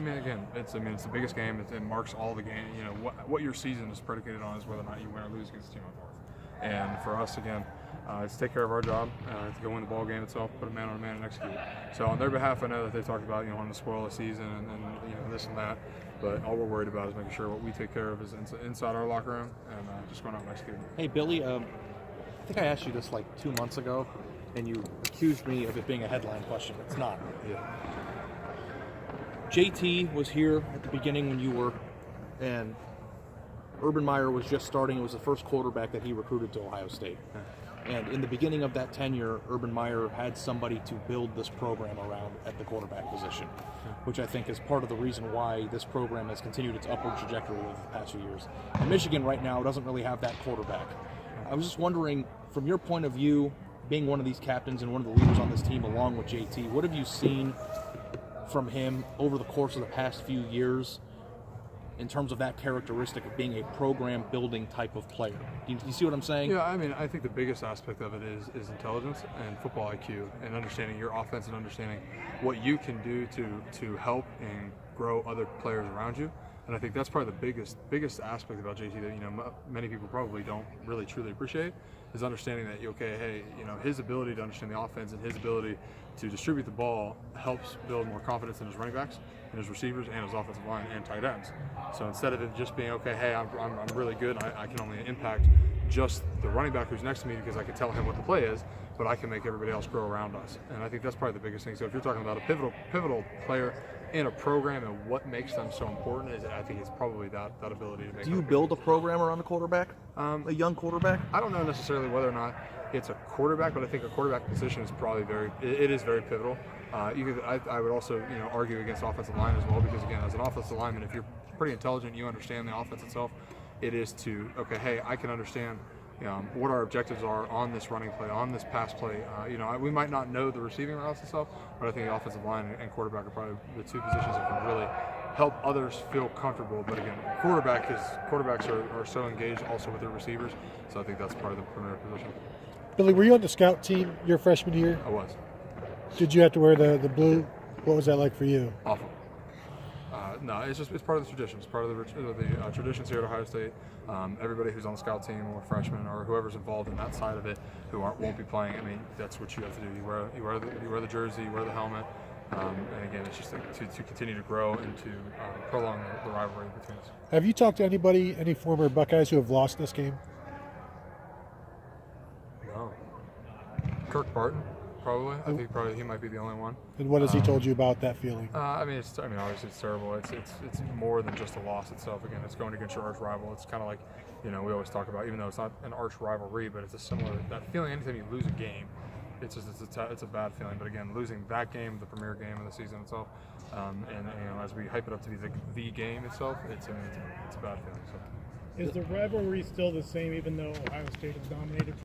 I mean, again, it's the biggest game. It marks all the game. You know, what your season is predicated on is whether or not you win or lose against the team on fourth. And for us, again, it's take care of our job, to go win the ball game itself, put a man on a man and execute. So on their behalf, I know that they talked about wanting to spoil the season and this and that. But all we're worried about is making sure what we take care of is inside our locker room and just going out and executing. Hey, Billy, I think I asked you this like 2 months ago, and you accused me of it being a headline question. It's not. Yeah. JT was here at the beginning when you were, and Urban Meyer was just starting. It was the first quarterback that he recruited to Ohio State. And in the beginning of that tenure, Urban Meyer had somebody to build this program around at the quarterback position, which I think is part of the reason why this program has continued its upward trajectory over the past few years. And Michigan right now doesn't really have that quarterback. I was just wondering, from your point of view, being one of these captains and one of the leaders on this team along with JT, what have you seen from him over the course of the past few years in terms of that characteristic of being a program building type of player? Do you see what I'm saying? Yeah, I mean, I think the biggest aspect of it is intelligence and football IQ and understanding your offense and understanding what you can do to help and grow other players around you. And I think that's probably the biggest aspect about JT that many people probably don't really truly appreciate is understanding that his ability to understand the offense and his ability to distribute the ball helps build more confidence in his running backs and his receivers and his offensive line and tight ends. So instead of it just being I'm really good and I can only impact just the running back who's next to me because I can tell him what the play is, but I can make everybody else grow around us. And I think that's probably the biggest thing. So if you're talking about a pivotal player in a program and what makes them so important, I think it's probably that ability to make. Do you build a program around a quarterback, a young quarterback? I don't know necessarily whether or not it's a quarterback, but I think a quarterback position is probably it is very pivotal. I would also argue against offensive line as well, because again, as an offensive lineman, if you're pretty intelligent, you understand the offense itself. It is to I can understand what our objectives are on this running play, on this pass play. We might not know the receiving routes and stuff, but I think the offensive line and quarterback are probably the two positions that can really help others feel comfortable. But again, quarterbacks are so engaged also with their receivers, so I think that's part of the premier position. Billy, were you on the scout team your freshman year? I was. Did you have to wear the blue? What was that like for you? Awful. No, it's part of the tradition. It's part of the traditions here at Ohio State. Everybody who's on the scout team or freshmen or whoever's involved in that side of it who won't be playing, I mean, that's what you have to do. You wear the jersey, you wear the helmet, and again, it's just to continue to grow and to prolong the rivalry between us. Have you talked to any former Buckeyes who have lost this game? No. Kirk Barton. Probably. I think he might be the only one. And what has he told you about that feeling? Obviously it's terrible. It's more than just a loss itself. Again, it's going against your arch rival. It's kind of like, we always talk about, even though it's not an arch rivalry, but it's a similar, that feeling anytime you lose a game, it's a bad feeling. But again, losing that game, the premier game of the season itself, and as we hype it up to be the game itself, it's a bad feeling. So. Is the rivalry still the same even though Ohio State has dominated